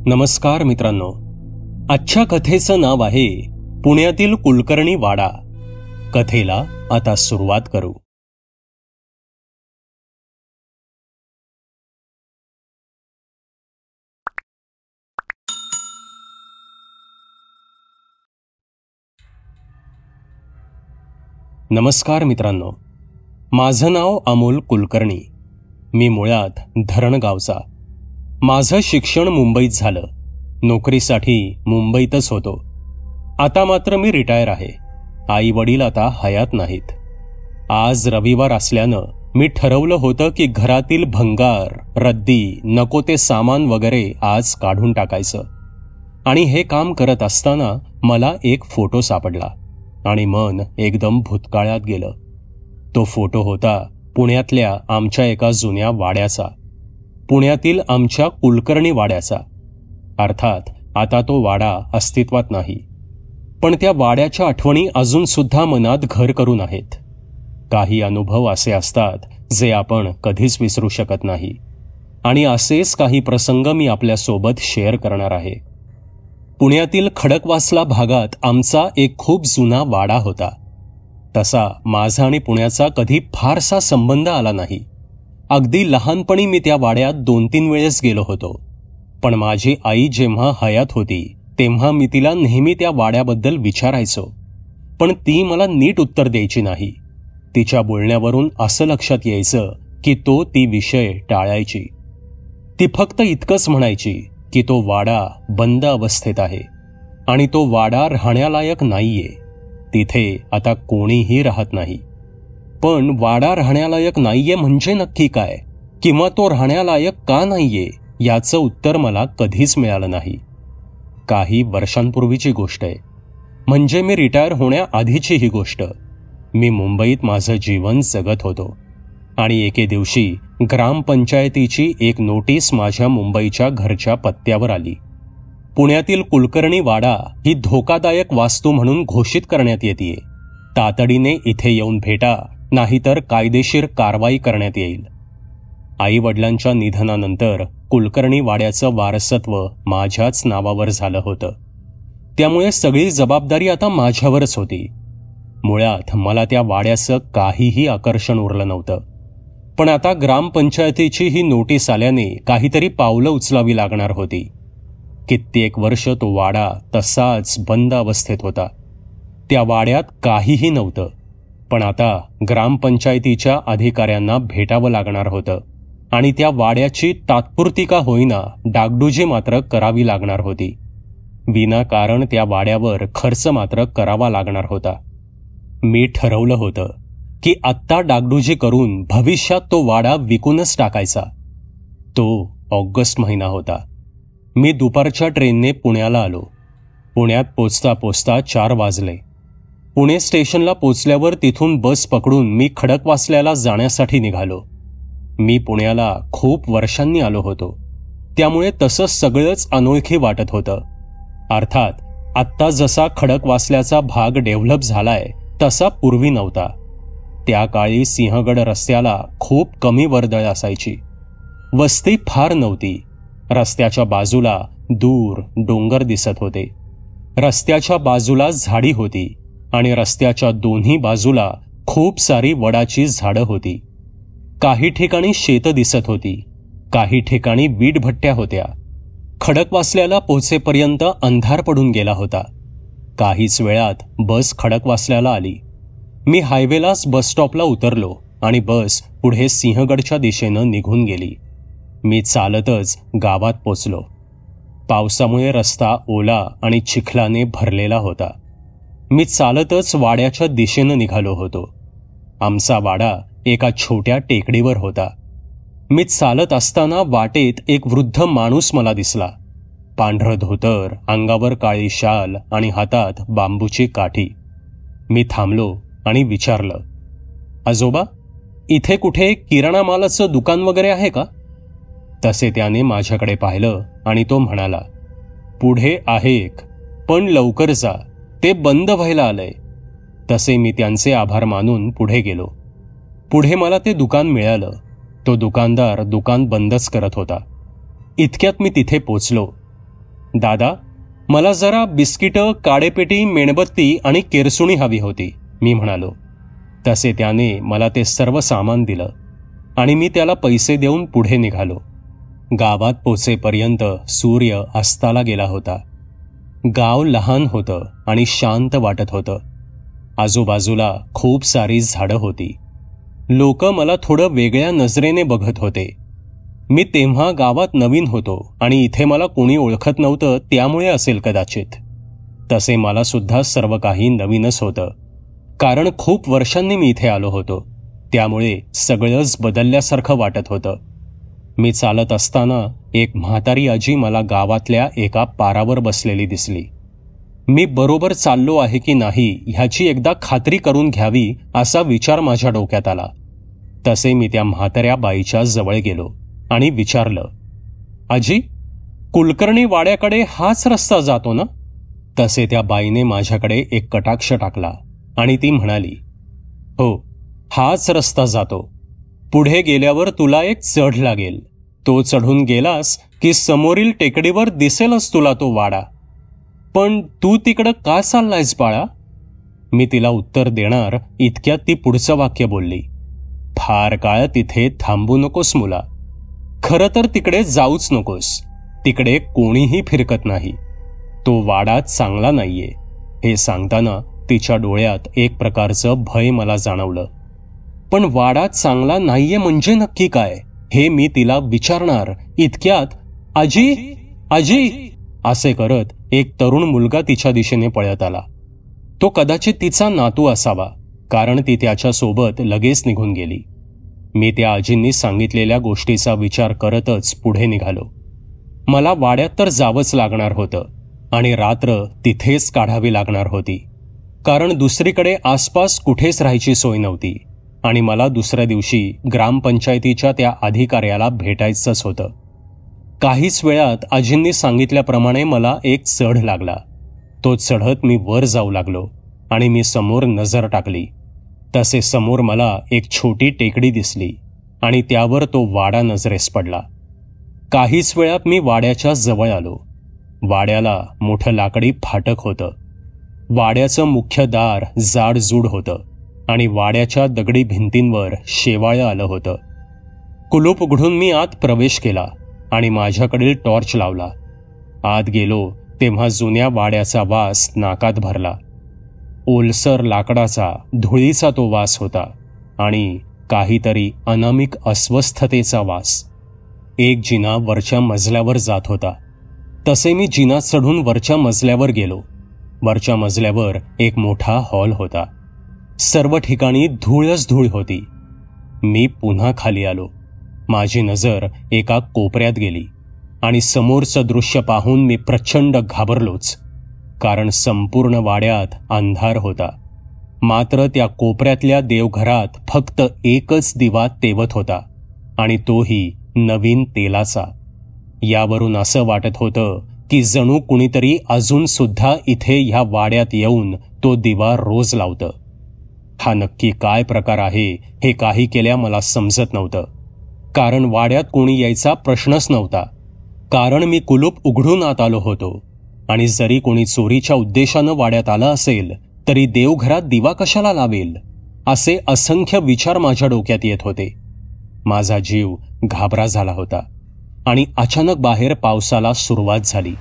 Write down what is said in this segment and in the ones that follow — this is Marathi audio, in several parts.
नमस्कार मित्रांनो, आजच्या कथेचं नाव आहे पुण्यातील कुलकर्णी वाडा. कथेला आता सुरुवात करू. नमस्कार मित्रांनो, माझं नाव अमोल कुलकर्णी. मी मुळात धरणगावचा. माझं शिक्षण मुंबईत झालं. नोकरीसाठी मुंबईतच होतो. आता मात्र मी रिटायर आहे. आई वडील आता हयात नाहीत. आज रविवार असल्यानं मी ठरवलं होतं की घरातील भंगार, रद्दी, नको ते सामान वगैरे आज काढून टाकायचं. आणि हे काम करत असताना मला एक फोटो सापडला आणि मन एकदम भूतकाळात गेलं. तो फोटो होता पुण्यातल्या आमच्या एका जुन्या वाड्याचा, पुण्यातील आमच्या कुलकर्णी वाड्याचा. अर्थात आता तो वाडा अस्तित्वात नाही, पण त्या वाड्याच्या आठवणी अजून सुद्धा मनात घर करून आहेत. काही अनुभव असे असतात जे आपण कधीच विसरू शकत नाही, आणि असेच काही प्रसंग मी आपल्यासोबत शेअर करणार आहे. पुण्यातील खडकवासला भागात आमचा एक खूप जुना वाडा होता. तसा माझा आणि पुण्याचा कधी फारसा संबंध आला नाही. अगदी लहानपणी मी त्या वाड्यात 2-3 वेळेस गेलो होतो. पण माझी आई जेव्हा हयात होती तेव्हा मी तिला नेहमी त्या वाड्याबद्दल विचारायचो, पण ती मला नीट उत्तर द्यायची नाही. तिच्या बोलण्यावरून असं लक्षात यायचं की ती विषय टाळायची. ती फक्त इतकंच म्हणायची की तो वाडा बंद अवस्थेत आहे आणि तो वाडा राहण्यालायक नाहीये. तिथे आता कोणीही राहत नाही. पण वाडा राहण्यालायक नाहीये म्हणजे नक्की काय, किंवा तो राहण्यालायक का नाहीये याचं उत्तर मला कधीच मिळालं नाही. काही वर्षांपूर्वीची गोष्ट आहे. म्हणजे मी रिटायर होण्याआधीची ही गोष्ट. मी मुंबईत माझं जीवन जगत होतो आणि एके दिवशी ग्रामपंचायतीची एक नोटीस माझ्या मुंबईच्या घरच्या पत्त्यावर आली. पुण्यातील कुलकर्णी वाडा ही धोकादायक वास्तू म्हणून घोषित करण्यात येते. तातडीने इथे येऊन भेटा, नाहीतर कायदेशीर कारवाई करण्यात येईल. आई वडिलांच्या निधनानंतर कुलकर्णी वाड्याचं वारसत्व माझ्याच नावावर झालं होतं. त्यामुळे सगळी जबाबदारी आता माझ्यावरच होती. मुळात मला त्या वाड्याचं काहीही आकर्षण उरलं नव्हतं. पण आता ग्रामपंचायतीची ही नोटीस आल्याने काहीतरी पावलं उचलावी लागणार होती. कित्येक वर्ष तो वाडा तसाच बंद अवस्थेत होता. त्या वाड्यात काहीही नव्हतं. पण आता ग्रामपंचायतीच्या अधिकाऱ्यांना भेटावं लागणार होतं आणि त्या वाड्याची तात्पुरती का होईना डागडुजी मात्र करावी लागणार होती. विनाकारण त्या वाड्यावर खर्च मात्र करावा लागणार होता. मी ठरवलं होतं की आत्ता डागडुजी करून भविष्यात तो वाडा विकूनच टाकायचा. तो ऑगस्ट महिना होता. मी दुपारच्या ट्रेनने पुण्याला आलो. पुण्यात पोचता पोचता 4 वाजले. पुणे स्टेशनला पोचल्यावर तिथून बस पकडून मी खडकवासल्याला जाण्यासाठी निघालो. मी पुण्याला खूप वर्षांनी आलो होतो, त्यामुळे तसं सगळंच अनोळखी वाटत होतं. अर्थात आत्ता जसा खडकवासल्याचा भाग डेव्हलप झालाय तसा पूर्वी नव्हता. त्या काळी सिंहगड रस्त्याला खूप कमी वर्दळ असायची. वस्ती फार नव्हती. रस्त्याच्या बाजूला दूर डोंगर दिसत होते. रस्त्याच्या बाजूला झाडी होती आणि रस्त्याच्या दोन्ही बाजूला खूप सारी वडाची झाडं होती. काही ठिकाणी शेतं दिसत होती, काही ठिकाणी वीटभट्ट्या होत्या. खडकवासल्याला पोहोचेपर्यंत अंधार पडून गेला होता. काहीच वेळात बस खडकवासल्याला आली. मी हायवेलाच बस स्टॉपला उतरलो आणि बस पुढे सिंहगडच्या दिशेनं निघून गेली. मी चालतच गावात पोचलो. पावसामुळे रस्ता ओला आणि चिखलाने भरलेला होता. मी चालतच वाड्याच्या दिशेनं निघालो होतो. आमचा वाडा एका छोट्या टेकडीवर होता. मी चालत असताना वाटेत एक वृद्ध माणूस मला दिसला. पांढरं धोतर, अंगावर काळी शाल आणि हातात बांबूची काठी. मी थांबलो आणि विचारलं, आजोबा, इथे कुठे किराणा मालाचं दुकान वगैरे आहे का? तसे त्याने माझ्याकडे पाहिलं आणि तो म्हणाला, पुढे आहे एक, पण लवकर जा, ते बंद व्हायला आलंय. तसे मी त्यांचे आभार मानून पुढे गेलो. पुढे मला ते दुकान मिळालं. तो दुकानदार दुकान बंदच करत होता. इतक्यात मी तिथे पोचलो. दादा, मला जरा बिस्किटं, काडेपेटी, मेणबत्ती आणि केरसुणी हवी होती, मी म्हणालो. तसे त्याने मला ते सर्व सामान दिलं आणि मी त्याला पैसे देऊन पुढे निघालो. गावात पोचेपर्यंत सूर्य अस्ताला गेला होता. गाव लहान होतं आणि शांत वाटत होतं. आजूबाजूला खूप सारी झाडं होती. लोक मला थोडं वेगळ्या नजरेने बघत होते. मी तेव्हा गावात नवीन होतो आणि इथे मला कोणी ओळखत नव्हतं, त्यामुळे असेल कदाचित. तसे मला सुद्धा सर्व काही नवीनच होतं, कारण खूप वर्षांनी मी इथे आलो होतो. त्यामुळे सगळंच बदलल्यासारखं वाटत होतं. मी चालत असताना एक म्हातारी आजी मला गावातल्या एका पारावर बसलेली दिसली. मी बरोबर चाललो आहे की नाही ह्याची एकदा खात्री करून घ्यावी असा विचार माझ्या डोक्यात आला. तसे मी त्या म्हाताऱ्या बाईच्या जवळ गेलो आणि विचारलं, आजी, कुलकर्णी वाड्याकडे हाच रस्ता जातो ना? तसे त्या बाईने माझ्याकडे एक कटाक्ष टाकला आणि ती म्हणाली, हो, हाच रस्ता जातो. पुढे गेल्यावर तुला एक चढ लागेल. तो चढून गेलास की समोरील टेकडीवर दिसेलच तुला तो वाडा. पण तू तिकडं का चाललायस बाळा? मी तिला उत्तर देणार इतक्यात ती पुढचं वाक्य बोलली, फार काळ तिथे थांबू नकोस मुला. खरं तर तिकडे जाऊच नकोस. तिकडे कोणीही फिरकत नाही. तो वाडा चांगला नाहीये. हे सांगताना तिच्या डोळ्यात एक प्रकारचं भय मला जाणवलं. पण वाडा चांगला नाहीये म्हणजे नक्की काय, हे मी तिला विचारणार इतक्यात आजी, आजी असे करत एक तरुण मुलगा तिच्या दिशेने पळत आला. तो कदाचित तिचा नातू असावा, कारण ती त्याच्यासोबत लगेच निघून गेली. मी त्या आजींनी सांगितलेल्या गोष्टीचा विचार करतच पुढे निघालो. मला वाड्यात तर जावंच लागणार होतं आणि रात्र तिथेच काढावी लागणार होती, कारण दुसरीकडे आसपास कुठेच राहायची सोय नव्हती आणि मला दुसऱ्या दिवशी ग्रामपंचायतीच्या त्या अधिकाऱ्याला भेटायचंच होतं. काहीच वेळात आजींनी सांगितल्याप्रमाणे मला एक चढ लागला. तो चढत मी वर जाऊ लागलो आणि मी समोर नजर टाकली. तसे समोर मला एक छोटी टेकडी दिसली आणि त्यावर तो वाडा नजरेस पडला. काहीच वेळात मी वाड्याच्या जवळ आलो. वाड्याला मोठं लाकडी फाटक होतं. वाड्याचं मुख्य दार जाडजूड होतं आणि वाड्याच्या दगडी भिंतींवर शेवाळं आलं होतं. कुलूप उघडून मी आत प्रवेश केला आणि माझ्याकडील टॉर्च लावला. आत गेलो तेव्हा जुन्या वाड्याचा वास नाकात भरला. ओलसर लाकडाचा, धुळीचा तो वास होता आणि काहीतरी अनामिक अस्वस्थतेचा वास. एक जिना वरच्या मजल्यावर जात होता. तसे मी जिना चढून वरच्या मजल्यावर गेलो. वरच्या मजल्यावर एक मोठा हॉल होता. सर्व ठिकाणी धूळच धूळ होती. मी पुन्हा खाली आलो. माझी नजर एका कोपऱ्यात गेली आणि समोरचं दृश्य पाहून मी प्रचंड घाबरलोच, कारण संपूर्ण वाड्यात अंधार होता. मात्र त्या कोपऱ्यातल्या देवघरात फक्त एकच दिवा तेवत होता आणि तोही नवीन तेलाचा. यावरून असं वाटत होतं की जणू कुणीतरी अजून सुद्धा इथे ह्या वाड्यात येऊन तो दिवा रोज लावतं. हा नक्की काय प्रकार आहे हे काही केल्या मला समजत नव्हतं, कारण वाड्यात कोणी यायचा प्रश्नच नव्हता. कारण मी कुलूप उघडून आत आलो होतो आणि जरी कोणी चोरीच्या उद्देशानं वाड्यात आलं असेल तरी देवघरात दिवा कशाला लावेल, असे असंख्य विचार माझ्या डोक्यात येत होते. माझा जीव घाबरा झाला होता आणि अचानक बाहेर पावसाला सुरुवात झाली.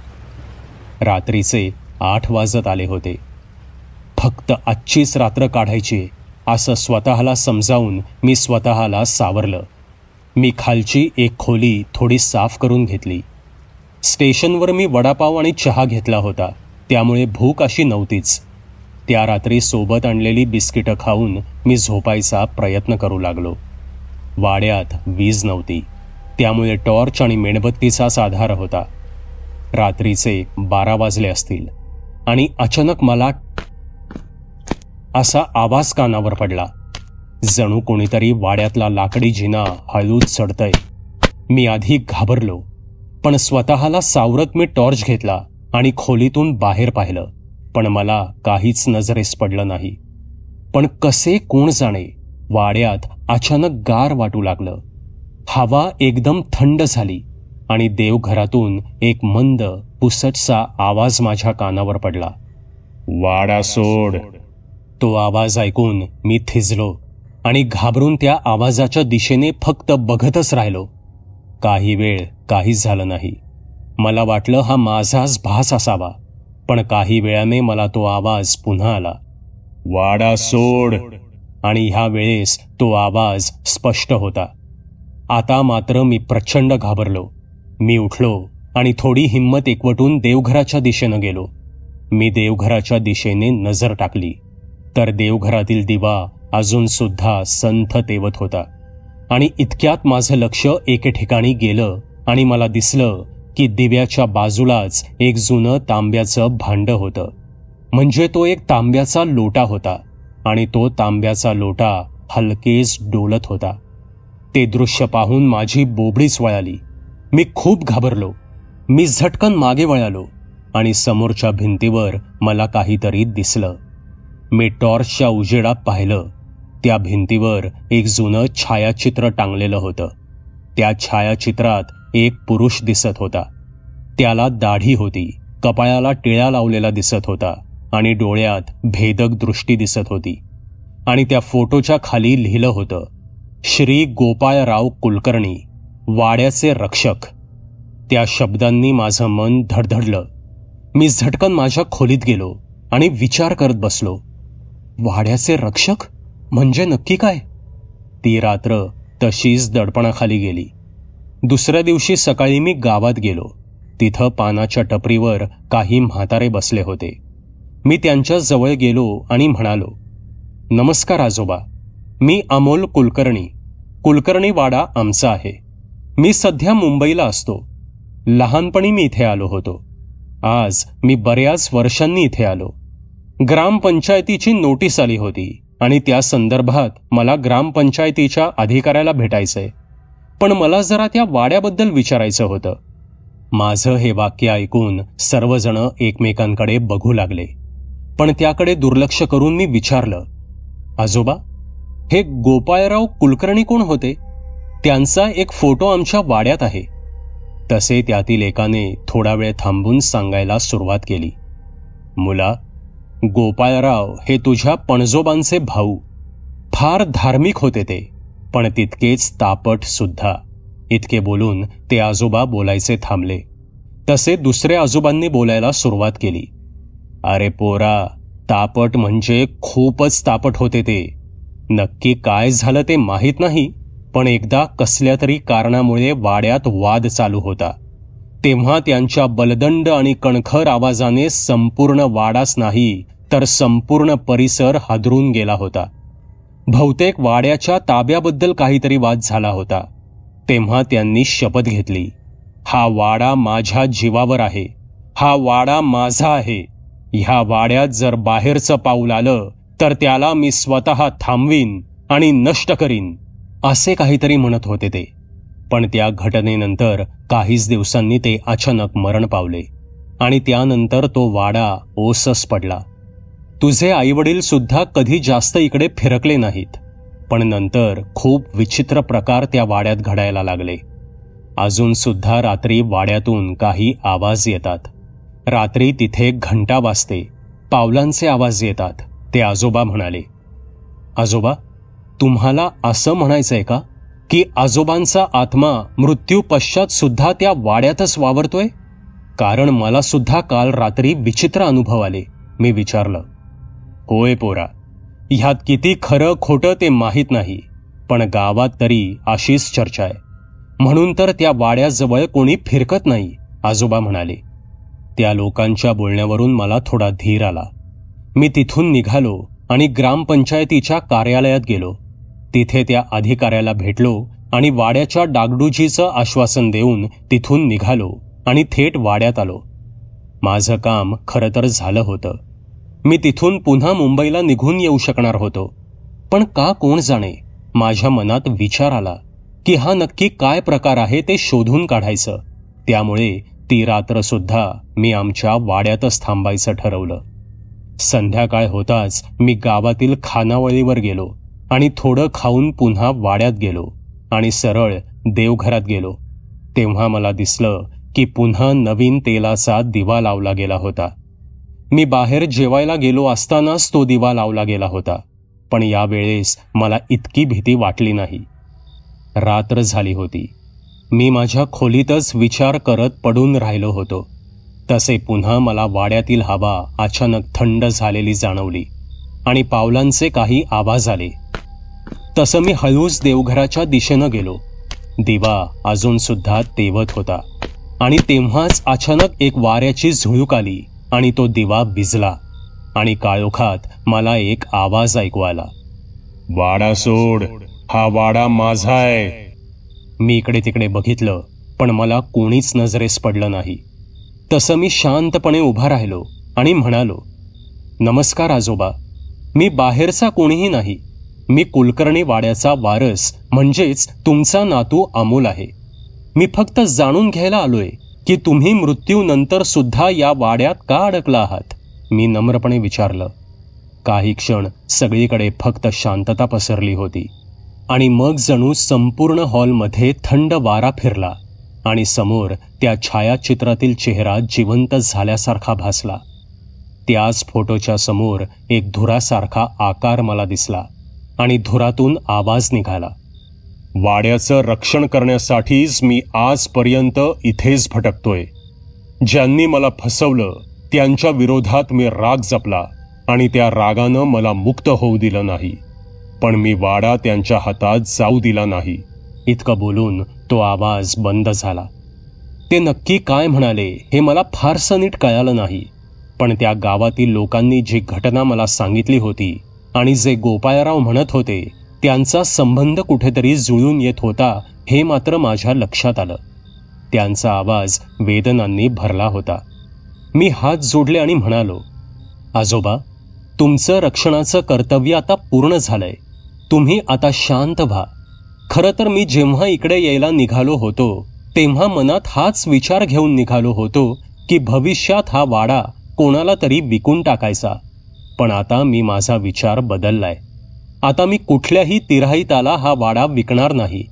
रात्रीचे 8 वाजत आले होते. फक्त आजचीच रात्र काढायची असं स्वतःला समजावून मी स्वतःला सावरलं. मी खालची एक खोली थोडी साफ करून घेतली. स्टेशनवर मी वडापाव आणि चहा घेतला होता, त्यामुळे भूक अशी नव्हतीच. त्या रात्री सोबत आणलेली बिस्किटं खाऊन मी झोपायचा प्रयत्न करू लागलो. वाड्यात वीज नव्हती, त्यामुळे टॉर्च आणि मेणबत्तीचाच आधार होता. रात्रीचे 12 वाजले असतील आणि अचानक मला असा आवाज कानावर पडला, जणू कोणीतरी वाड्यातला लाकडी जिना हळूच चढतय. मी आधी घाबरलो, पण स्वतःला सावरत मी टॉर्च घेतला आणि खोलीतून बाहेर पाहिलं, पण मला काहीच नजरेस पडलं नाही. पण कसे कोण जाणे, वाड्यात अचानक गार वाटू लागलं. हवा एकदम थंड झाली आणि देवघरातून एक मंद पुसटसा आवाज माझ्या कानावर पडला. वाडा सोड. तो आवाज ऐकून मी थिजलो आणि घाबरून त्या आवाजाच्या दिशेने फक्त बघतच राहिलो. काही वेळ काहीच झालं नाही. मला वाटलं हा माझाच भास असावा, पण काही वेळाने मला तो आवाज पुन्हा आला. वाडा सोड. आणि ह्या वेळेस तो आवाज स्पष्ट होता. आता मात्र मी प्रचंड घाबरलो. मी उठलो आणि थोडी हिंमत एकवटून देवघराच्या दिशेनं गेलो. मी देवघराच्या दिशेने नजर टाकली तर देवघरातील दिवा अजून सुद्धा संथ तेवत होता. आणि इतक्यात माझं लक्ष एके ठिकाणी गेलं आणि मला दिसलं की दिव्याच्या बाजूलाच एक जुनं तांब्याचं भांडं होतं. म्हणजे तो एक तांब्याचा लोटा होता आणि तो तांब्याचा लोटा हलकेच डोलत होता. ते दृश्य पाहून माझी बोबडीच वळाली. मी खूप घाबरलो. मी झटकन मागे वळालो आणि समोरच्या भिंतीवर मला काहीतरी दिसलं. मी टॉर्चच्या उजेडात पाहिलं. त्या भिंतीवर एक जुनं छायाचित्र टांगलेलं होतं. त्या छायाचित्रात एक पुरुष दिसत होता. त्याला दाढी होती, कपाळाला टिळा लावलेला दिसत होता आणि डोळ्यात भेदक दृष्टी दिसत होती. आणि त्या फोटोच्या खाली लिहिलं होतं, श्री गोपाळराव कुलकर्णी, वाड्याचे रक्षक. त्या शब्दांनी माझं मन धडधडलं. मी झटकन माझ्या खोलीत गेलो आणि विचार करत बसलो. वाड्याचे रक्षक म्हणजे नक्की काय? ती रात्र तशीच दडपणाखाली गेली. दुसऱ्या दिवशी सकाळी मी गावात गेलो. तिथं पानाच्या टपरीवर काही म्हातारे बसले होते. मी त्यांच्या जवळ गेलो आणि म्हणालो, नमस्कार आजोबा, मी अमोल कुलकर्णी. कुलकर्णी वाडा आमचा आहे. मी सध्या मुंबईला असतो. लहानपणी मी इथे आलो होतो. आज मी बऱ्याच वर्षांनी इथे आलो. ग्रामपंचायतीची नोटीस आली होती आणि त्या संदर्भात मला ग्रामपंचायतीच्या अधिकाऱ्याला भेटायचंय. पण मला जरा त्या वाड्याबद्दल विचारायचं होतं. माझं हे वाक्य ऐकून सर्वजण एकमेकांकडे बघू लागले. पण त्याकडे दुर्लक्ष करून मी विचारलं, आजोबा, हे गोपाळराव कुलकर्णी कोण होते? त्यांचा एक फोटो आमच्या वाड्यात आहे. तसे त्यातील एकाने थोडा वेळ थांबून सांगायला सुरुवात केली, मुला, गोपाळराव हे तुझ्या पणजोबांचे भाऊ. फार धार्मिक होते ते, पण तितकेच तापट सुद्धा. इतके बोलून ते आजोबा बोलायचे थांबले. तसे दुसऱ्या आजोबांनी बोलायला सुरुवात केली. अरे पोरा, तापट म्हणजे खूपच तापट होते ते. नक्की काय झालं ते माहीत नाही, पण एकदा कसल्या तरी कारणामुळे वाड्यात वाद चालू होता. तेव्हा त्यांच्या बलदंड आणि कणखर आवाजाने संपूर्ण वाडाच नाही तर संपूर्ण परिसर हादरून गेला होता. बहुतेक वाड्याच्या ताब्याबद्दल काहीतरी वाद झाला होता. तेव्हा त्यांनी शपथ घेतली, हा वाडा माझ्या जीवावर आहे. हा वाडा माझा आहे. ह्या वाड्यात जर बाहेरचं पाऊल आलं तर त्याला मी स्वतः थांबवीन आणि नष्ट करीन, असे काहीतरी म्हणत होते ते. पण त्या घटनेनंतर काहीच दिवसांनी ते अचानक मरण पावले आणि त्यानंतर तो वाडा ओसस पडला. तुझे आईवडील सुद्धा कधी जास्त इकडे फिरकले नाहीत. पण नंतर खूप विचित्र प्रकार त्या वाड्यात घडायला लागले. अजून सुद्धा रात्री वाड्यातून काही आवाज येतात. रात्री तिथे घंटा वाजते, पावलांचे आवाज येतात. ते आजोबा म्हणाले, आजोबा, तुम्हाला असं म्हणायचंय का की आजोबांचा आत्मा मृत्यू पश्चात सुद्धा त्या वाड्यातच वावरतोय? कारण मला सुद्धा काल रात्री विचित्र अनुभव आले. मी विचारलं, होय पोरा, ह्यात किती खरं खोटं ते माहीत नाही, पण गावात तरी अशीच चर्चा आहे. म्हणून तर त्या वाड्याजवळ कोणी फिरकत नाही, आजोबा म्हणाले. त्या लोकांच्या बोलण्यावरून मला थोडा धीर आला. मी तिथून निघालो आणि ग्रामपंचायतीच्या कार्यालयात गेलो. तिथे त्या अधिकाऱ्याला भेटलो आणि वाड्याच्या डागडुजीचं आश्वासन देऊन तिथून निघालो आणि थेट वाड्यात आलो. माझं काम खरं तर झालं होतं. मी तिथून पुन्हा मुंबईला निघून येऊ शकणार होतो. पण का कोण जाणे, माझ्या मनात विचार आला की हा नक्की काय प्रकार आहे ते शोधून काढायचं. त्यामुळे ती रात्र सुद्धा मी आमच्या वाड्यातच थांबायचं ठरवलं. संध्याकाळ होताच मी गावातील खानावळीवर गेलो आणि थोडं खाऊन पुन्हा वाड्यात गेलो आणि सरळ देवघरात गेलो. तेव्हा मला दिसलं की पुन्हा नवीन तेलाचा दिवा लावला गेला होता. मी बाहेर जेवायला गेलो असतानाच तो दिवा लावला गेला होता, पण यावेळेस मला इतकी भीती वाटली नाही. रात्र झाली होती. मी माझ्या खोलीतच विचार करत पडून राहिलो होतो. तसे पुन्हा मला वाड्यातील हवा अचानक थंड झालेली जाणवली आणि पावलांचे काही आवाज आले. तसं मी हळूच देवघराच्या दिशेनं गेलो. दिवा अजून सुद्धा तेवत होता आणि तेव्हाच अचानक एक वाऱ्याची झुळूक आली आणि तो दिवा विझला आणि काळोखात मला एक आवाज ऐकू आला. वाडा सोड, हा वाडा माझा आहे. मी इकडे तिकडे बघितलं, पण मला कोणीच नजरेस पडलं नाही. तसं मी शांतपणे उभा राहिलो आणि म्हणालो, नमस्कार आजोबा. मी बाहेरचा कोणीही नाही. मी कुलकर्णी वाड्याचा वारस म्हणजेच तुमचा नातू अमोल आहे. मी फक्त जाणून घ्यायला आलोय की तुम्ही मृत्यूनंतर सुद्धा या वाड्यात का अडकला आहात. मी नम्रपणे विचारलं. काही क्षण सगळीकडे फक्त शांतता पसरली होती आणि मग जणू संपूर्ण हॉलमध्ये थंड वारा फिरला आणि समोर त्या छायाचित्रातील चेहरा जिवंत झाल्यासारखा भासला. त्याच फोटोच्या समोर एक धुरासारखा आकार मला दिसला आणि धुरातून आवाज निघाला. वाड्याचं रक्षण करण्यासाठीच मी आजपर्यंत इथेच भटकतोय. ज्यांनी मला फसवलं त्यांच्या विरोधात मी राग जपला आणि त्या रागानं मला मुक्त होऊ दिलं नाही, पण मी वाडा त्यांच्या हातात जाऊ दिला नाही. इतकं बोलून तो आवाज बंद झाला. ते नक्की काय म्हणाले हे मला फारसं नीट कळालं नाही, पण त्या गावातील लोकांनी जी घटना मला सांगितली होती आणि जे गोपाळराव म्हणत होते त्यांचा संबंध कुठेतरी जुळून येत होता हे मात्र माझ्या लक्षात आलं. त्यांचा आवाज वेदनांनी भरला होता. मी हात जोडले आणि म्हणालो, आजोबा, तुमचं रक्षणाचं कर्तव्य आता पूर्ण झालंय. तुम्ही आता शांत व्हा. खरं तर मी जेव्हा इकडे यायला निघालो होतो तेव्हा मनात हाच विचार घेऊन निघालो होतो की भविष्यात हा वाडा कोणाला तरी विकून टाकायचा. पण आता मी माझा विचार बदललाय. आता मी कुठल्याही तिराहिताला हा वाडा विकणार नाही.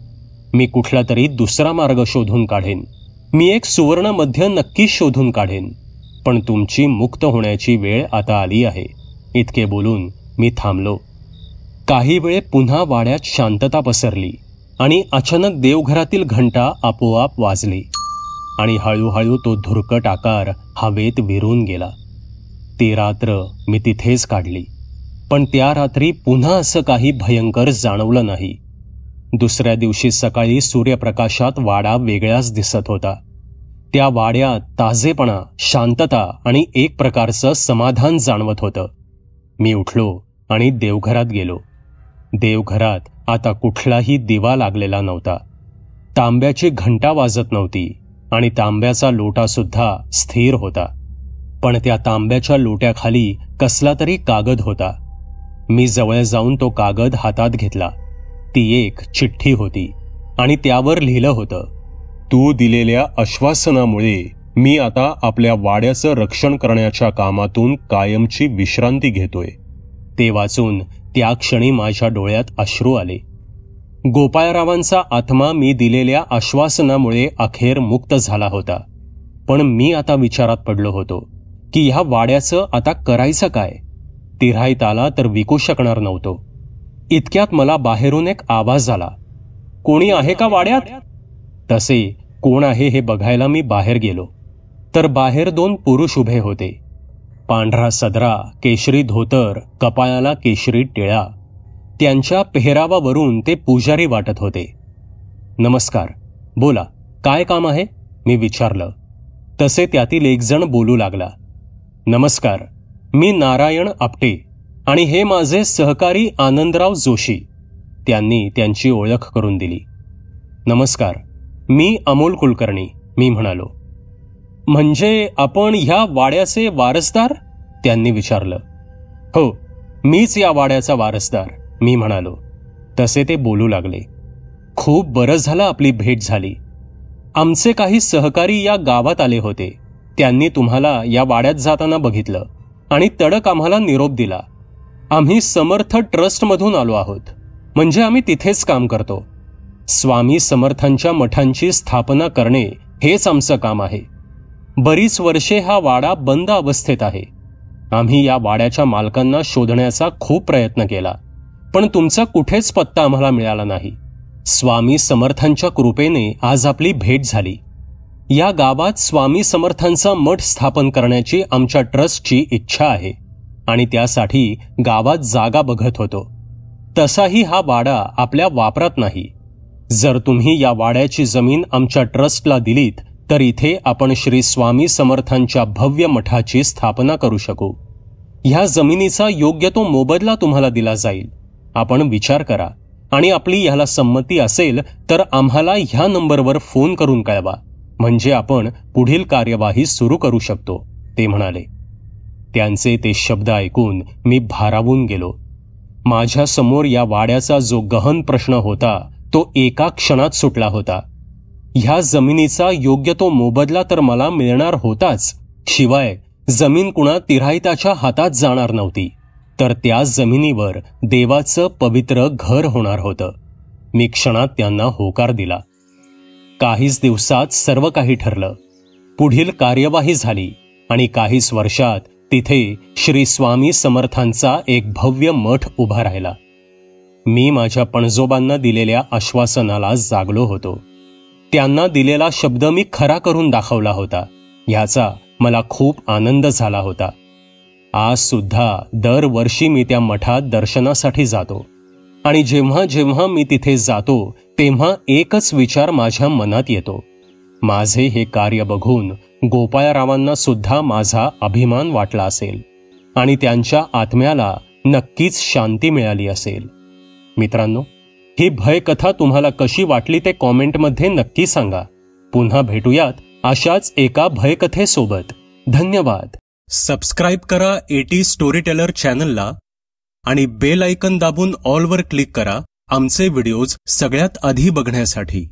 मी कुठला तरी दुसरा मार्ग शोधून काढेन. मी एक सुवर्ण मध्य नक्कीच शोधून काढेन. पण तुमची मुक्त होण्याची वेळ आता आली आहे. इतके बोलून मी थांबलो. काही वेळ पुन्हा वाड्यात शांतता पसरली आणि अचानक देवघरातील घंटा आपोआप वाजली आणि हळूहळू तो धुरकट आकार हवेत विरून गेला. ती रात्र मी तिथेच काढली, पण त्या रात्री पुन्हा असं काही भयंकर जाणवलं नाही. दुसऱ्या दिवशी सकाळी सूर्यप्रकाशात वाडा वेगळाच दिसत होता. त्या वाड्यात ताजेपणा, शांतता आणि एक प्रकारचं समाधान जाणवत होतं. मी उठलो आणि देवघरात गेलो. देवघरात आता कुठलाही दिवा लागलेला नव्हता. तांब्याची घंटा वाजत नव्हती आणि तांब्याचा लोटा सुद्धा स्थिर होता. पण त्या तांब्याच्या लोट्याखाली कसला तरी कागद होता. मी जवळ जाऊन तो कागद हातात घेतला. ती एक चिठ्ठी होती आणि त्यावर लिहिलं होतं, तू दिलेल्या आश्वासनामुळे मी आता आपल्या वाड्याचं रक्षण करण्याच्या कामातून कायमची विश्रांती घेतोय. ते वाचून त्या क्षणी माझ्या डोळ्यात अश्रू आले. गोपाळरावांचा आत्मा मी दिलेल्या आश्वासनामुळे अखेर मुक्त झाला होता. पण मी आता विचारात पडलो होतो की ह्या वाड्याचं आता करायचं काय. तिराहिताला तर विकू शकणार नव्हतो. इतक्यात मला बाहेरून एक आवाज आला, कोणी आहे का वाड्यात? तसे कोण आहे हे बघायला मी बाहेर गेलो तर बाहेर 2 पुरुष उभे होते. पांढरा सदरा, केशरी धोतर, कपाळाला केशरी टिळा. त्यांच्या पेहरावावरून ते पुजारी वाटत होते. नमस्कार, बोला, काय काम आहे? मी विचारलं. तसे त्यातील एक जण बोलू लागला, नमस्कार, मी नारायण आपटे आणि हे माझे सहकारी आनंदराव जोशी. त्यांनी त्यांची ओळख करून दिली. नमस्कार, मी अमोल कुलकर्णी, मी म्हणालो. म्हणजे आपण ह्या वाड्याचे वारसदार? त्यांनी विचारलं. हो, मीच या वाड्याचा वारसदार, मी म्हणालो. तसे ते बोलू लागले. खूप बरं झालं आपली भेट झाली. आमचे काही सहकारी या गावात आले होते. त्यांनी तुम्हाला या वाड्यात जाताना बघितलं आणि तडक आम्हाला निरोप दिला. आम्ही समर्थ ट्रस्टमधून आलो आहोत, म्हणजे आम्ही तिथेच काम करतो. स्वामी समर्थांच्या मठांची स्थापना करणे हेच आमचं काम आहे. बरीच वर्षे हा वाडा बंद अवस्थेत आहे. आम्ही या वाड्याच्या मालकांना शोधण्याचा खूप प्रयत्न केला, पण तुमचा कुठेच पत्ता आम्हाला मिळाला नाही. स्वामी समर्थांच्या कृपेने आज आपली भेट झाली. या गावात स्वामी समर्थांचा मठ स्थापन करण्याची आमच्या ट्रस्टची इच्छा आहे आणि त्यासाठी गावात जागा बघत होतो. तसाही हा वाडा आपल्या वापरात नाही. जर तुम्ही या वाड्याची जमीन आमच्या ट्रस्टला दिलीत तर इथे आपण श्री स्वामी समर्थांच्या भव्य मठाची स्थापना करू शकू. ह्या जमिनीचा योग्य तो मोबदला तुम्हाला दिला जाईल. आपण विचार करा आणि आपली ह्याला संमती असेल तर आम्हाला ह्या नंबरवर फोन करून कळवा, म्हणजे आपण पुढील कार्यवाही सुरू करू शकतो, ते म्हणाले. त्यांचे ते शब्द ऐकून मी भारावून गेलो. माझ्या समोर या वाड्याचा जो गहन प्रश्न होता तो एका क्षणात सुटला होता. ह्या जमिनीचा योग्य तो मोबदला तर मला मिळणार होताच, शिवाय जमीन कुणा तिराहिताच्या हातात जाणार नव्हती, तर त्या जमिनीवर देवाचं पवित्र घर होणार होतं. मी क्षणात त्यांना होकार दिला. काहीच दिवसात सर्व काही ठरलं. पुढील कार्यवाही झाली आणि काहीच वर्षात तिथे श्री स्वामी समर्थांचा एक भव्य मठ उभा राहिला. मी माझ्या पणजोबांना दिलेल्या आश्वासनाला जागलो होतो. त्यांना दिलेला शब्द मी खरा करून दाखवला होता. ह्याचा मला खूप आनंद झाला होता. आज सुद्धा दरवर्षी मी त्या मठात दर्शनासाठी जातो आणि जेव्हा जेव्हा मी तिथे जातो तेव्हा एकच विचार माझ्या मनात येतो. माझे हे कार्य बघून गोपाळरावांना सुद्धा माझा अभिमान वाटला असेल आणि त्यांच्या आत्म्याला नक्कीच शांती मिळाली असेल. मित्रांनो, ही भयकथा तुम्हाला कशी वाटली ते कॉमेंटमध्ये नक्की सांगा. पुन्हा भेटूयात अशाच एका भयकथेसोबत. धन्यवाद. सबस्क्राईब करा एटी स्टोरी टेलर चॅनलला आणि बेल आयकन दाबून ऑलवर क्लिक करा आमचे व्हिडिओज सगळ्यात आधी बघण्यासाठी.